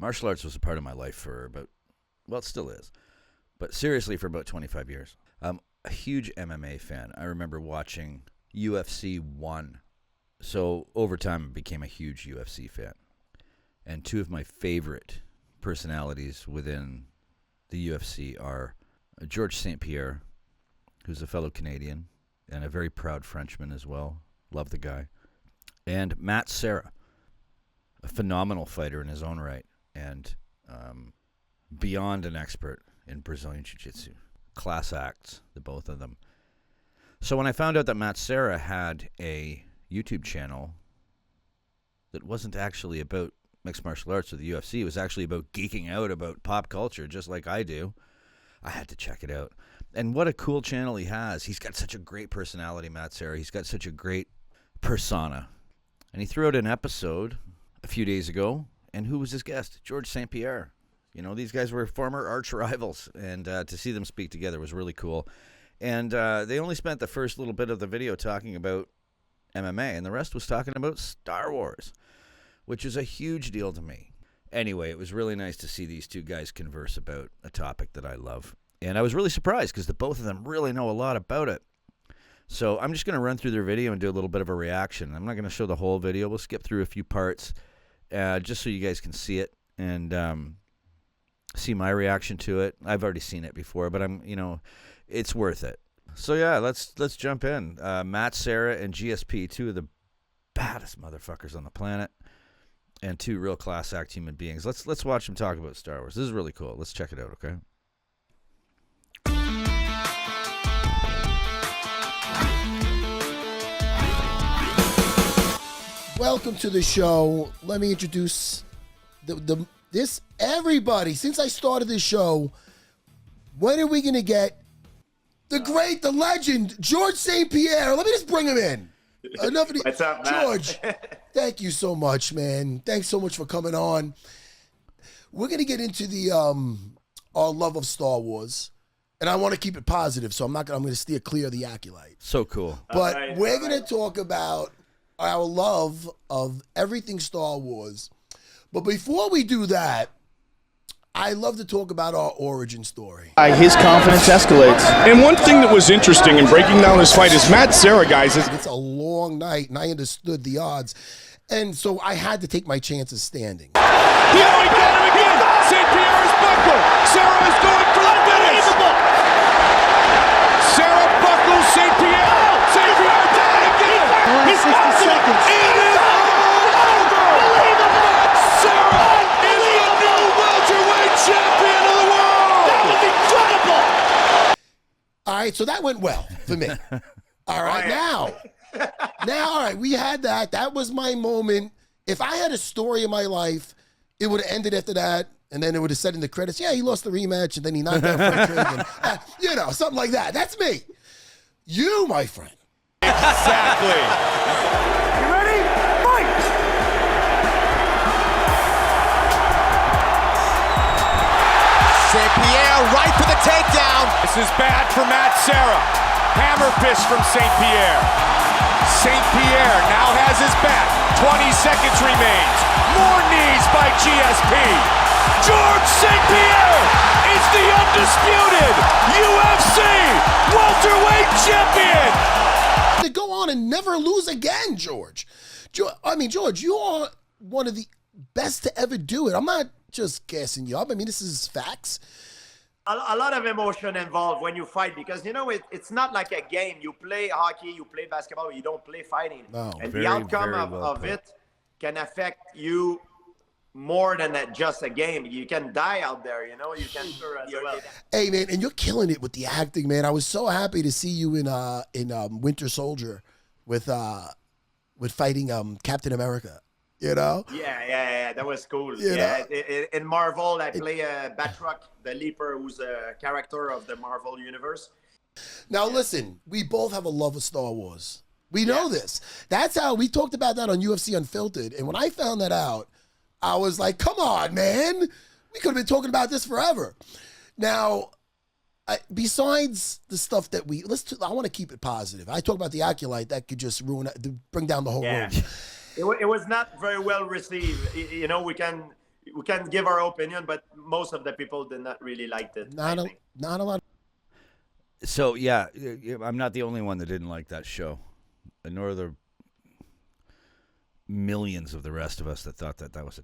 martial arts was a part of my life for about, well, it still is, but seriously for about 25 years. I'm a huge MMA fan. I remember watching UFC 1. So over time, I became a huge UFC fan. And two of my favorite personalities within the UFC are George St Pierre, who's a fellow Canadian and a very proud Frenchman as well. Love the guy. And Matt Serra, a phenomenal fighter in his own right and beyond an expert in Brazilian Jiu-Jitsu. Class acts, the both of them. So when I found out that Matt Serra had a YouTube channel that wasn't actually about mixed martial arts or the UFC, it was actually about geeking out about pop culture, just like I do, I had to check it out. And what a cool channel he has. He's got such a great personality, Matt Serra. He's got such a great persona. And he threw out an episode a few days ago, and who was his guest? George St Pierre. You know, these guys were former arch rivals, and to see them speak together was really cool. And they only spent the first little bit of the video talking about MMA, and the rest was talking about Star Wars, which is a huge deal to me. Anyway, it was really nice to see these two guys converse about a topic that I love. And I was really surprised because the both of them really know a lot about it. So I'm just going to run through their video and do a little bit of a reaction. I'm not going to show the whole video. We'll skip through a few parts just so you guys can see it and see my reaction to it. I've already seen it before, but it's worth it. So yeah, let's jump in. Matt Serra and GSP, two of the baddest motherfuckers on the planet, and two real class act human beings. Let's watch them talk about Star Wars. This is really cool. Let's check it out, okay? Welcome to the show. Let me introduce this everybody. Since I started this show, when are we gonna get the great, the legend, George St Pierre? Let me just bring him in. What's up, Matt? George, thank you so much, man. Thanks so much for coming on. We're gonna get into the our love of Star Wars, and I want to keep it positive, so I'm gonna steer clear of the acolyte. So cool. But we're gonna talk about our love of everything Star Wars. But before we do that, I love to talk about our origin story. His confidence escalates. And one thing that was interesting in breaking down this fight is Matt Serra, guys. It's a long night, and I understood the odds. And so I had to take my chances standing. He only got him again. St. Pierre is buckled. Serra is going for the finish. Serra buckles St. Pierre. St. Pierre down again. He's 60 seconds. It is over. Serra is the new welterweight champion of the world. That was incredible. All right, so that went well for me. All right, now, all right, we had that. That was my moment. If I had a story in my life, it would have ended after that, and then it would have said in the credits, yeah, he lost the rematch, and then he knocked out Frank Reagan. Something like that. That's me. You, my friend. Exactly. You ready? Fight! St. Pierre right for the takedown. This is bad for Matt Serra. Hammer fist from St. Pierre. St. Pierre now has his back. 20 seconds remains. More knees by GSP. George St. Pierre is the undisputed UFC welterweight champion. To go on and never lose again, George. George, you are one of the best to ever do it. I'm not just gassing you up. I mean, this is facts. A lot of emotion involved when you fight because, it's not like a game. You play hockey, you play basketball, you don't play fighting. No, and very, the outcome very of it can affect you more than just a game. You can die out there, you can. Hey, man, and you're killing it with the acting, man. I was so happy to see you in Winter Soldier with fighting Captain America. Yeah, that was cool. In Marvel, I play Batroc, the Leaper, who's a character of the Marvel universe. Now, listen, we both have a love of Star Wars. We know this. That's how we talked about that on UFC Unfiltered. And when I found that out, I was like, come on, man. We could have been talking about this forever. Now, besides the stuff that I want to keep it positive. I talk about the acolyte, that could just bring down the whole room. It was not very well received. We can we can give our opinion, but most of the people did not really like it. Not a lot. So yeah, I'm not the only one that didn't like that show, nor are the millions of the rest of us that thought that was a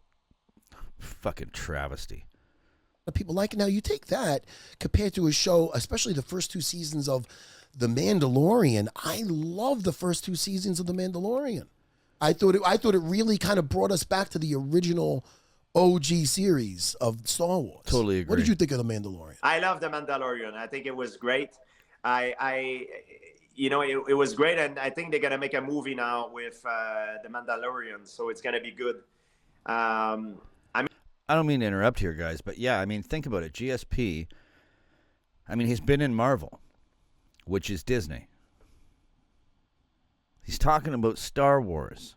fucking travesty. People like it. Now you take that compared to a show, especially the first 2 seasons of The Mandalorian. I love the first 2 seasons of The Mandalorian. I thought it really kind of brought us back to the original OG series of Star Wars. Totally agree. What did you think of The Mandalorian? I love The Mandalorian. I think it was great. It was great, and I think they're gonna make a movie now with The Mandalorian, so it's gonna be good. I don't mean to interrupt here, guys, but yeah, I mean, think about it. GSP, I mean, he's been in Marvel, which is Disney. He's talking about Star Wars,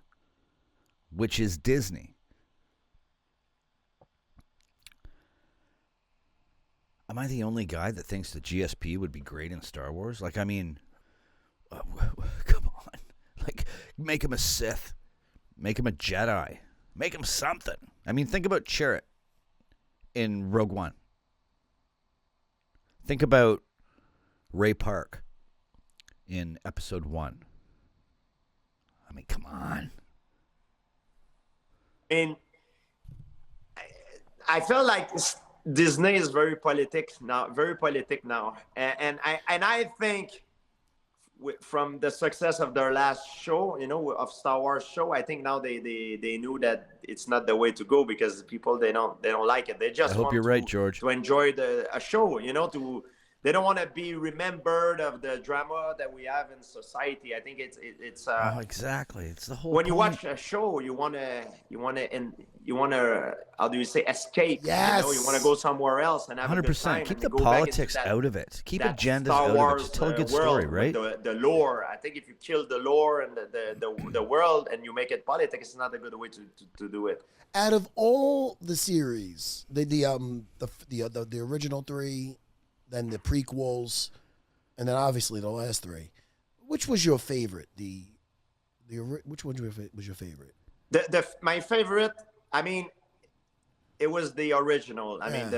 which is Disney. Am I the only guy that thinks that GSP would be great in Star Wars? Like, I mean, come on. Like, make him a Sith. Make him a Jedi. Make him something. I mean, think about Chirrut in Rogue One. Think about Ray Park in Episode 1. I mean, come on. And I feel like Disney is very politic now, and I think from the success of their last show, of Star Wars show, I think now they knew that it's not the way to go, because people they don't like it. They just I hope you're right, George. To enjoy a show, they don't want to be remembered of the drama that we have in society. I think it's exactly. It's the whole when point. you watch a show, you wanna how do you say, escape? Yes. You want to go somewhere else and have 100%. A good time. Keep and the go back politics into out of it. Keep that agendas Star out Wars, of it. Just tell a good world, story, right? The lore. I think if you kill the lore and the world and you make it politics, it's not a good way to do it. Out of all the series, the original 3, then the prequels, and then obviously the last 3, which was your favorite? Which one was your favorite? My favorite, I mean, it was the original. I mean,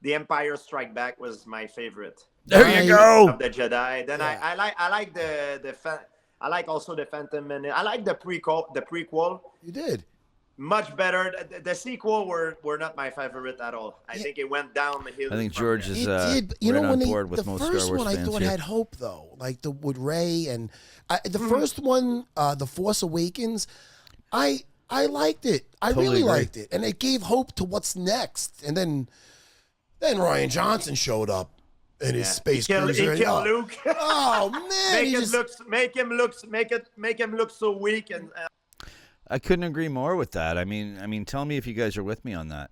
the Empire Strike Back was my favorite. There you go. Of the Jedi. Then I like I like also the Phantom Menace. I like the prequel. You did. Much better. The sequel were not my favorite at all. I think it went down the hill. I think George is right on board with most Star Wars fans. The first one I thought here. had hope, though, like with Rey, and the first one, The Force Awakens, I liked it. I really liked it, and it gave hope to what's next. And then Rian Johnson showed up in his space cruiser. He killed Luke. Oh man! Make him look so weak and. I couldn't agree more with that. I mean, tell me if you guys are with me on that.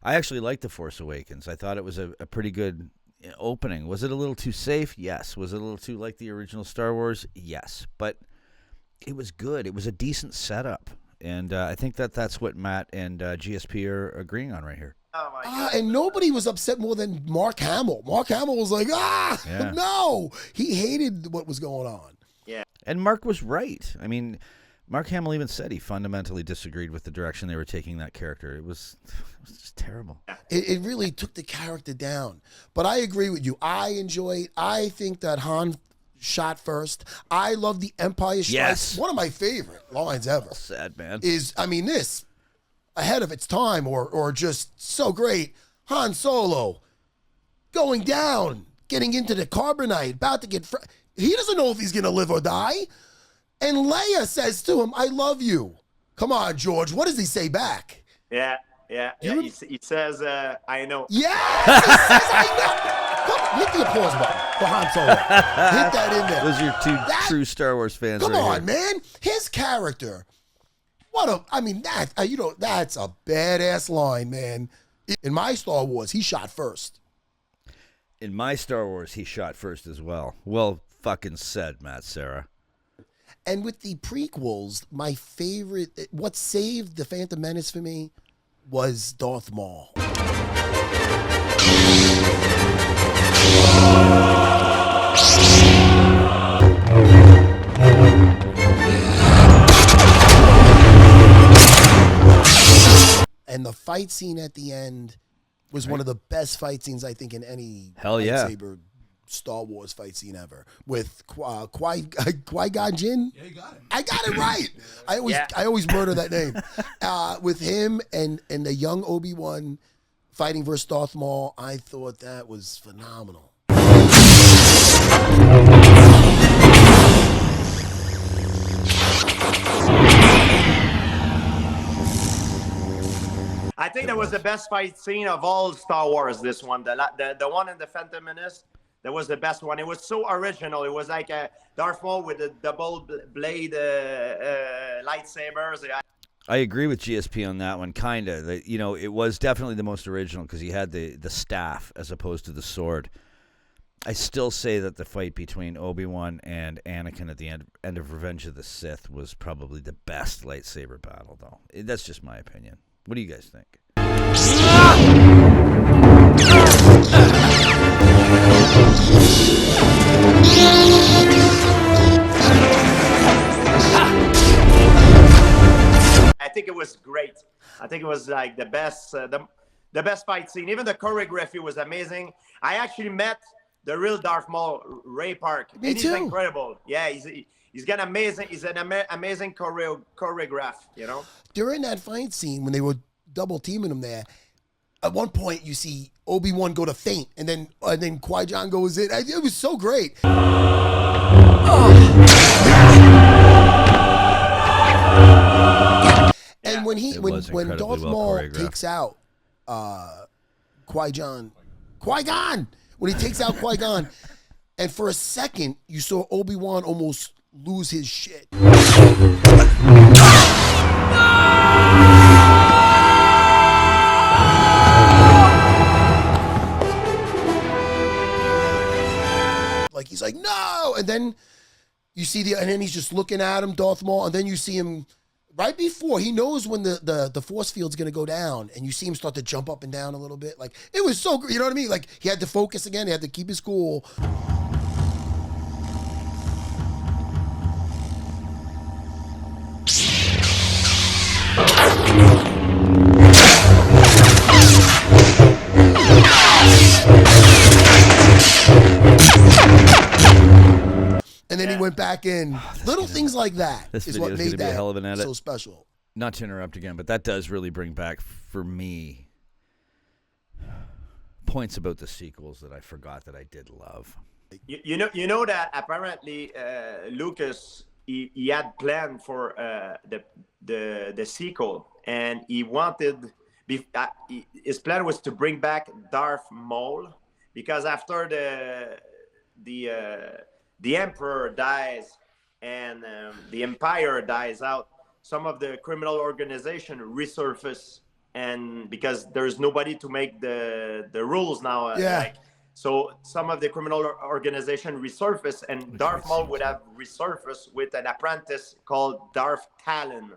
I actually liked The Force Awakens. I thought it was a pretty good opening. Was it a little too safe? Yes. Was it a little too like the original Star Wars? Yes. But it was good. It was a decent setup. And I think that's what Matt and GSP are agreeing on right here. Oh my God. And nobody was upset more than Mark Hamill. Mark Hamill was like, no. He hated what was going on. Yeah. And Mark was right. I mean, Mark Hamill even said he fundamentally disagreed with the direction they were taking that character. It was just terrible. It really took the character down. But I agree with you. I think that Han shot first. I love the Empire Strikes. Yes. One of my favorite lines ever. Sad, man. Is, this, ahead of its time or just so great. Han Solo going down, getting into the carbonite, about to get... He doesn't know if he's going to live or die. And Leia says to him, I love you. Come on, George. What does he say back? Yeah. He says, I know. Yes, he says, I know. Come, hit the applause button for Han Solo. Hit that in there. Those are your two true Star Wars fans. Come right on, here. man. His character. That's a badass line, man. In my Star Wars, he shot first. In my Star Wars, he shot first as well. Well fucking said, Matt Serra. And with the prequels, my favorite, what saved The Phantom Menace for me was Darth Maul. And the fight scene at the end was one of the best fight scenes, I think, in any Hell yeah. lightsaber Star Wars fight scene ever. With Qui-Gon Jinn. Yeah, you got it. I got it right. I always murder that name. With him and the young Obi-Wan fighting versus Darth Maul, I thought that was phenomenal. I think that was the best fight scene of all Star Wars. This one, the one in the Phantom Menace, that was the best one. It was so original. It was like a Darth Maul with the double blade lightsabers. I agree with GSP on that one, kind of. It was definitely the most original because he had the staff as opposed to the sword. I still say that the fight between Obi-Wan and Anakin at the end of Revenge of the Sith was probably the best lightsaber battle, though. That's just my opinion. What do you guys think? I think it was great. I think it was like the best, the best fight scene. Even the choreography was amazing. I actually met the real Darth Maul, Ray Park. Me and he's too. Incredible. Yeah, he's got amazing. He's an amazing choreograph. During that fight scene, when they were double teaming him there, at one point you see Obi-Wan go to faint, and then Qui-Gon goes in. It was so great. And when Darth Maul takes out Qui-Gon, when he takes out Qui-Gon, and for a second you saw Obi-Wan almost lose his shit. Like he's like, no, and then you see and then he's just looking at him, Darth Maul, and then you see him right before he knows when the force field's gonna go down, and you see him start to jump up and down a little bit. Like it was so, you know what I mean? Like he had to focus again, he had to keep his cool. And then he went back in. Little things like that is what made that hell of an edit. So special. Not to interrupt again, but that does really bring back, for me, points about the sequels that I forgot that I did love. You know that apparently Lucas he had planned for the sequel, and he wanted his plan was to bring back Darth Maul, because after the Emperor dies and the Empire dies out, some of the criminal organization resurface, and because there's nobody to make the rules now. So some of the criminal organization resurface, and Darth Maul would have resurfaced with an apprentice called Darth Talon,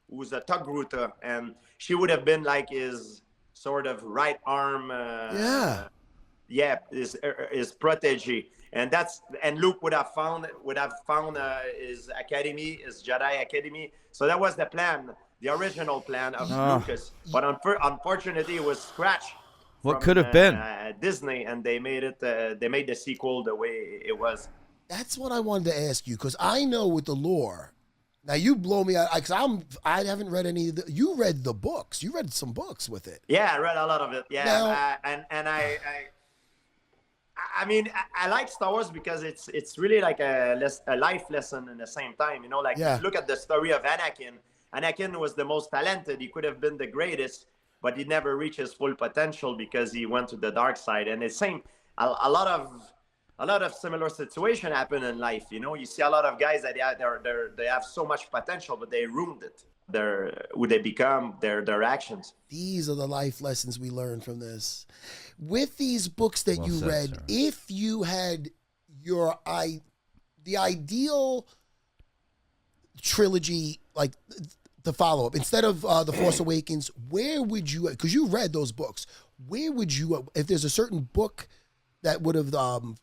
who's a Tugruta, and she would have been like his sort of right arm. His protege, and Luke would have found his academy, his Jedi academy. So that was the plan, the original plan of Lucas. But unfortunately, it was scratched. What could have been Disney, and they made it. They made the sequel the way it was. That's what I wanted to ask you, because I know with the lore. Now you blow me out, because I haven't read any of the. You read the books. You read some books with it. Yeah, I read a lot of it. Yeah, now, I mean, I like Star Wars because it's really like a life lesson in the same time. You know, like if you look at the story of Anakin. Anakin was the most talented. He could have been the greatest, but he never reached his full potential because he went to the dark side. And it's same. A lot of similar situation happen in life. You know, you see a lot of guys that they have so much potential, but they ruined it. Who they become, their actions. These are the life lessons we learn from this. With these books that you read, sir, if you had the ideal trilogy, like the follow-up, instead of The Force Awakens, where would you, because you read those books, where would you, if there's a certain book that would have the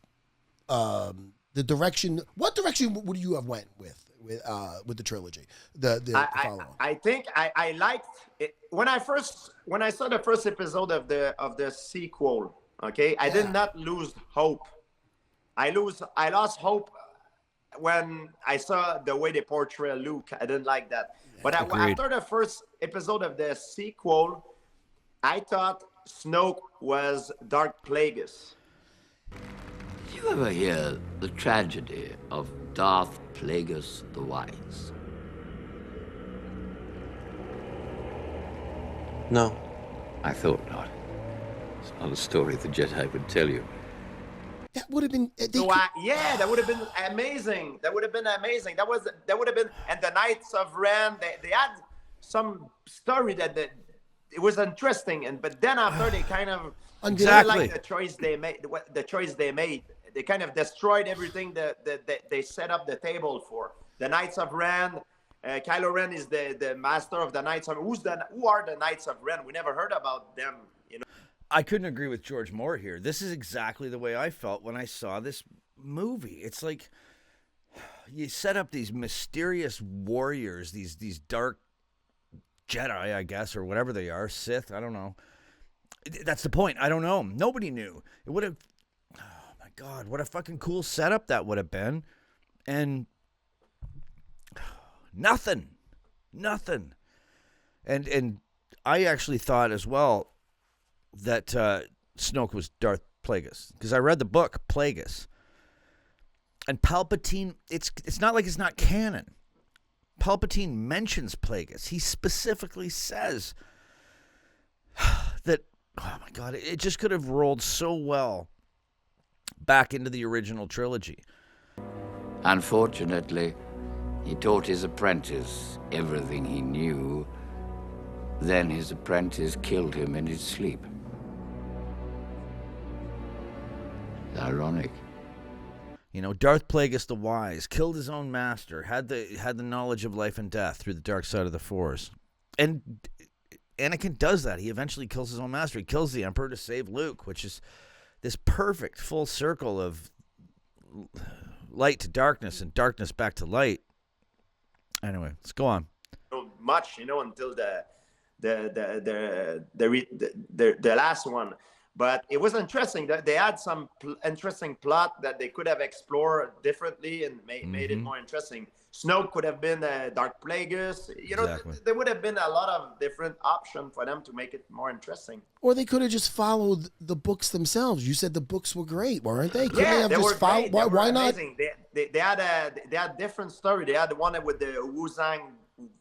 direction, what direction would you have went with with the trilogy. The follow-on. I think I liked it when I saw the first episode of the sequel. Okay, I did not lose hope. I lost hope when I saw the way they portray Luke. I didn't like that. But after the first episode of the sequel, I thought Snoke was Darth Plagueis. Did you ever hear the tragedy of Darth Plagueis the Wise? No. I thought not. It's not a story the Jedi would tell you. That would have been. That would have been amazing. That would have been amazing. That would have been. And the Knights of Ren, they had some story that it was interesting. But then after they kind of exactly like the choice they made. They kind of destroyed everything that they set up the table for. The Knights of Ren. Kylo Ren is the master of the Knights of. Who are the Knights of Ren? We never heard about them. You know. I couldn't agree with George more here. This is exactly the way I felt when I saw this movie. It's like you set up these mysterious warriors, these dark Jedi, I guess, or whatever they are, Sith, I don't know. That's the point. I don't know. Nobody knew. It would have, oh my God, what a fucking cool setup that would have been. And nothing. And I actually thought as well that Snoke was Darth Plagueis, because I read the book Plagueis, and Palpatine. It's not like it's not canon. Palpatine mentions Plagueis. He specifically says that. Oh my God! It just could have rolled so well back into the original trilogy. Unfortunately, he taught his apprentice everything he knew. Then his apprentice killed him in his sleep. Ironic. You know, Darth Plagueis the Wise killed his own master, had the knowledge of life and death through the dark side of the Force. And Anakin does that. He eventually kills his own master. He kills the Emperor to save Luke, which is this perfect full circle of light to darkness and darkness back to light. Anyway, let's go on. Much, until the last one. But it was interesting that they had some interesting plot that they could have explored differently and made it more interesting. Snoke could have been Darth Plagueis. Exactly. There would have been a lot of different options for them to make it more interesting. Or they could have just followed the books themselves. You said the books were great, weren't they? Couldn't Yeah, they have they just were great. Why not? They had different story. They had the one with the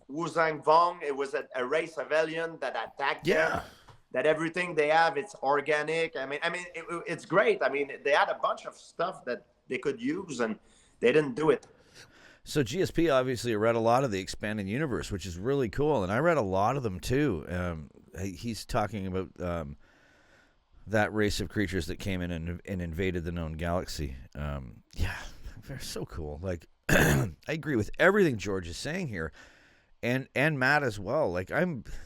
Wuzang Vong. It was a race of alien that attacked them. That everything they have, it's organic. I mean, it's great. I mean, they had a bunch of stuff that they could use, and they didn't do it. So GSP obviously read a lot of the expanded universe, which is really cool, and I read a lot of them too. He's talking about that race of creatures that came in and invaded the known galaxy. Yeah, they're so cool. Like, I agree with everything George is saying here. And Matt as well. Like,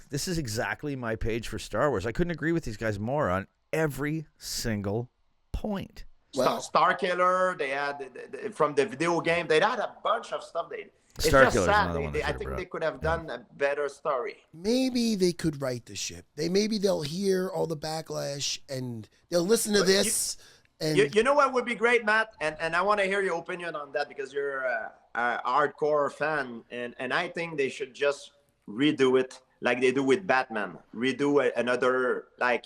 this is exactly my page for Star Wars. I couldn't agree with these guys more on every single point. Well, Starkiller, they had from the video game, they had a bunch of stuff. It's Starkiller's just sad. another one I think they could have done a better story. maybe they could right the ship. Maybe they'll hear all the backlash and they'll listen to this. You know what would be great, Matt? And I want to hear your opinion on that because you're a hardcore fan. And I think they should just redo it like they do with Batman. Redo another, like,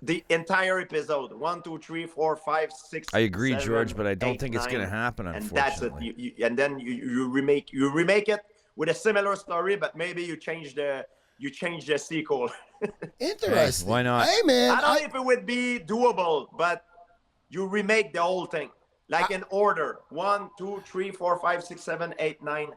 the entire episode. 1, 2, 3, 4, 5, 6. I agree, 7, George, but I don't 8, think it's 9, going to happen, unfortunately. And that's it. And then you remake it with a similar story, but maybe you change the sequel. Interesting. Why not? Hey, man. I don't know if it would be doable, but you remake the whole thing, like in order: 1, 2, 3, 4, 5, 6, 7, 8, 9.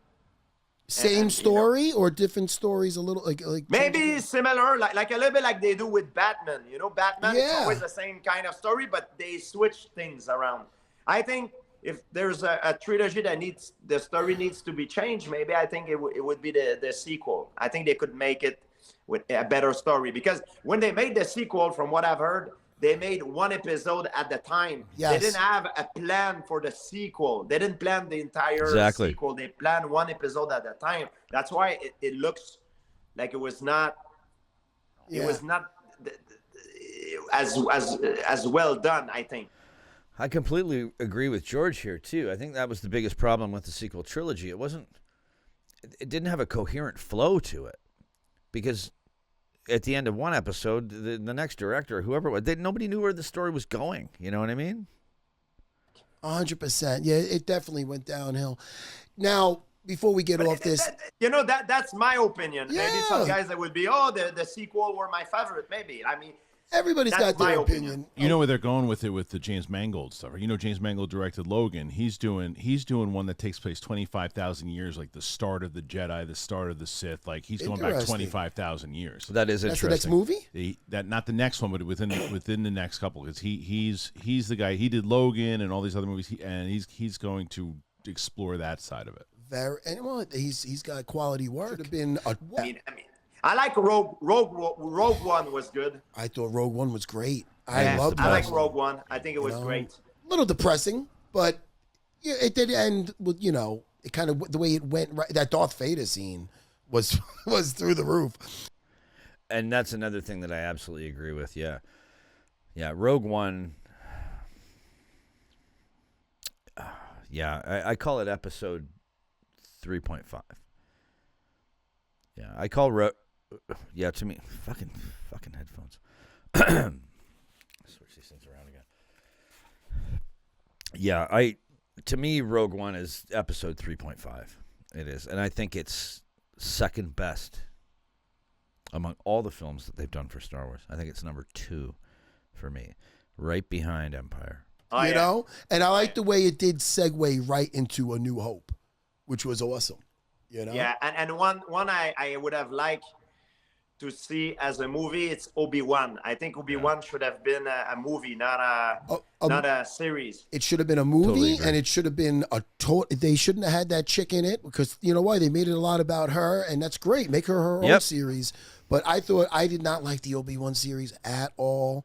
Same story or different stories? A little like maybe similar, like a little bit like they do with Batman. Batman is Yeah. always the same kind of story, but they switch things around. I think if there's a trilogy that the story needs to be changed, maybe I think it would be the sequel. I think they could make it with a better story, because when they made the sequel, from what I've heard, they made one episode at the time. Yes. They didn't have a plan for the sequel. They didn't plan the entire sequel. They planned one episode at a time. That's why it looks like it was not. Yeah. It was not as well done, I think. I completely agree with George here too. I think that was the biggest problem with the sequel trilogy. It didn't have a coherent flow to it, because at the end of one episode, the next director, whoever it was, nobody knew where the story was going. You know what I mean? 100%. Yeah, it definitely went downhill. Now, before we get off this, that's my opinion. Yeah. Maybe some guys that would be, the sequel were my favorite. Maybe. I mean, everybody's got their opinion. You know where they're going with it with the James Mangold stuff. You know, James Mangold directed Logan. He's doing one that takes place 25,000 years, like the start of the Jedi, the start of the Sith. Like he's going back 25,000 years. That is That's interesting. the next movie? Not the next one, but within the next couple, because he's the guy. He did Logan and all these other movies, and he's going to explore that side of it. He's got quality work. Should have been a. I mean, I like Rogue One was good. I thought Rogue One was great. I like Rogue One. I think it was great. A little depressing, but yeah, it did end with, it kind of the way it went. Right, that Darth Vader scene was through the roof. And that's another thing that I absolutely agree with. Yeah. Rogue One. I call it episode 3.5. Yeah, I call to me, fucking headphones. Switch these things around again. Yeah, to me, Rogue One is episode 3.5. It is, and I think it's second best among all the films that they've done for Star Wars. I think it's number 2 for me, right behind Empire. You know, and I like the way it did segue right into A New Hope, which was awesome. Yeah, and one I would have liked to see as a movie, it's Obi-Wan. I think Obi-Wan should have been a movie, not a series. It should have been a movie, Totally and it should have been they shouldn't have had that chick in it, because you know why? They made it a lot about her, and that's great. Make her own series. But I did not like the Obi-Wan series at all.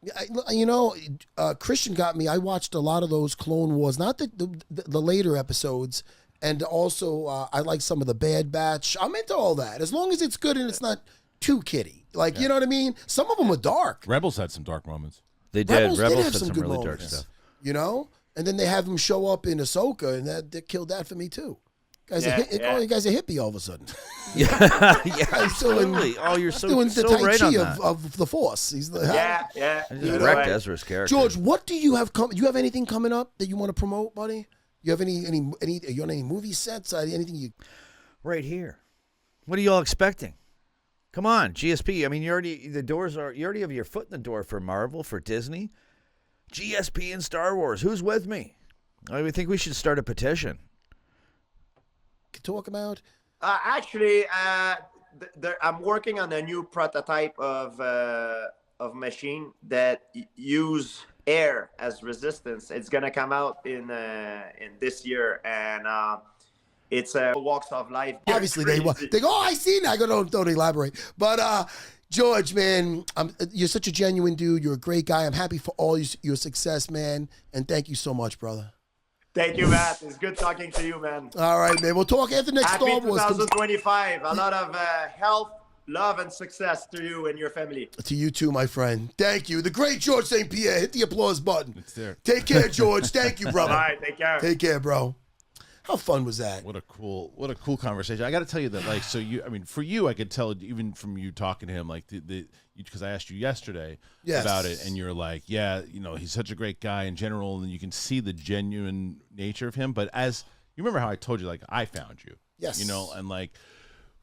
Christian got me. I watched a lot of those Clone Wars, not the later episodes. And also, I like some of the Bad Batch. I'm into all that, as long as it's good and it's not too kiddie. You know what I mean? Some of them are dark. Rebels had some dark moments. They did. Rebels have had some good really moments, dark stuff. And then they have them show up in Ahsoka, and that killed that for me too. You guys are hippie all of a sudden. Yeah, absolutely. You're doing the Tai right Chi on that. of the Force. He's the I just wrecked Ezra's character. George, what do you have coming? Do you have anything coming up that you want to promote, buddy? You have any? Are you on any movie sets? Anything you? Right here. What are y'all expecting? Come on, GSP. I mean, you already have your foot in the door for Marvel, for Disney, GSP, and Star Wars. Who's with me? I think we should start a petition. Could talk about. Actually, I'm working on a new prototype of machine that use air as resistance. It's gonna come out in this year, and it's walks of life. Obviously, they go, oh, I see now. Don't elaborate. But George, man, you're such a genuine dude. You're a great guy. I'm happy for all your success, man. And thank you so much, brother. Thank you, Matt. It's good talking to you, man. All right, man. We'll talk after next Happy Star Wars. 2025. A lot of health, love, and success to you and your family. To you too, my friend. Thank you. The great George St Pierre. Hit the applause button. It's there. Take care, George. Thank you, brother. All right, take care. Take care, bro. How fun was that? What a cool conversation. I got to tell you that, for you, I could tell even from you talking to him, because I asked you yesterday about it, and you're like, yeah, he's such a great guy in general, and you can see the genuine nature of him. But as you remember how I told you, I found you, yes, and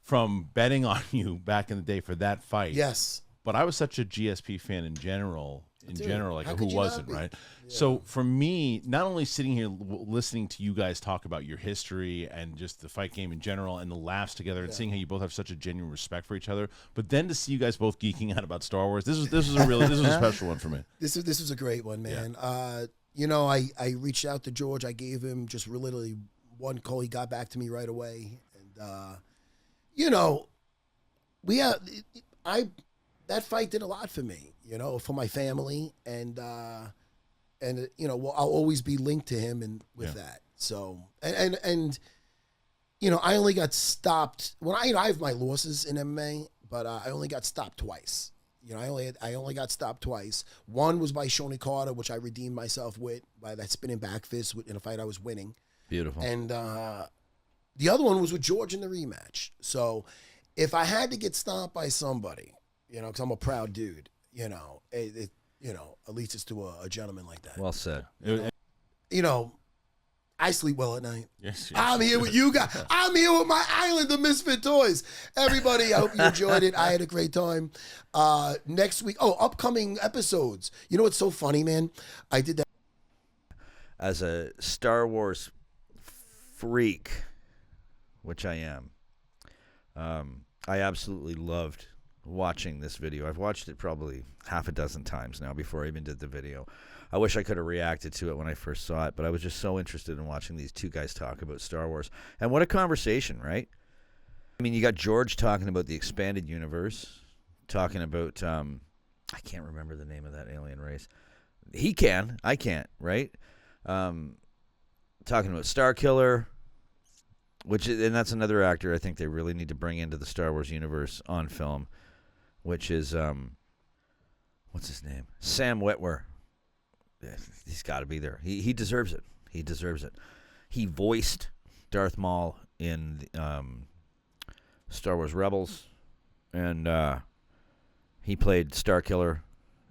from betting on you back in the day for that fight, yes. But I was such a GSP fan in general. Who wasn't, right? Yeah. So for me, not only sitting here listening to you guys talk about your history and just the fight game in general and the laughs together and seeing how you both have such a genuine respect for each other, but then to see you guys both geeking out about Star Wars, this was a special one for me. This was a great one, man. Yeah. I reached out to George. I gave him just literally one call. He got back to me right away, and that fight did a lot for me, for my family, and well, I'll always be linked to him and with that. So and I only got stopped when I have my losses in MMA, but I only got stopped twice. I only got stopped twice. One was by Shoney Carter, which I redeemed myself with by that spinning back fist in a fight I was winning. Beautiful. And the other one was with George in the rematch. So if I had to get stopped by somebody, because I'm a proud dude, at least it's to a gentleman like that. Well said. I sleep well at night. Yes. I'm here with you guys. I'm here with my island of misfit toys. Everybody, I hope you enjoyed it. I had a great time. Next week, upcoming episodes. You know what's so funny, man? I did that. As a Star Wars freak, which I am, I absolutely loved watching this video. I've watched it probably half a dozen times now before I even did the video. I wish I could have reacted to it when I first saw it, but I was just so interested in watching these two guys talk about Star Wars. And what a conversation, right? I mean, you got George talking about the expanded universe, talking about, I can't remember the name of that alien race. He can, I can't, right? Talking about Starkiller, and that's another actor I think they really need to bring into the Star Wars universe on film, which is, what's his name? Sam Witwer. He's got to be there. He deserves it. He deserves it. He voiced Darth Maul in Star Wars Rebels, and he played Starkiller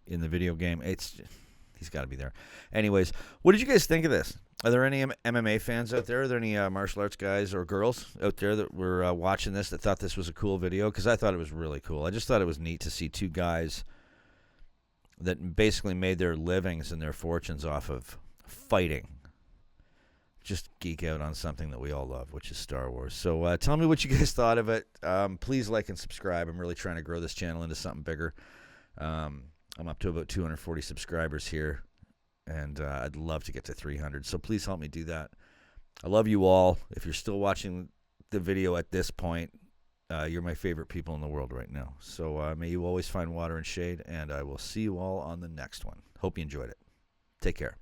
in the video game. He's got to be there. Anyways, what did you guys think of this? Are there any MMA fans out there? Are there any martial arts guys or girls out there that were watching this that thought this was a cool video? Because I thought it was really cool. I just thought it was neat to see two guys that basically made their livings and their fortunes off of fighting just geek out on something that we all love, which is Star Wars. So tell me what you guys thought of it. Please like and subscribe. I'm really trying to grow this channel into something bigger. I'm up to about 240 subscribers here, and I'd love to get to 300. So please help me do that. I love you all. If you're still watching the video at this point, you're my favorite people in the world right now. So may you always find water and shade, and I will see you all on the next one. Hope you enjoyed it. Take care.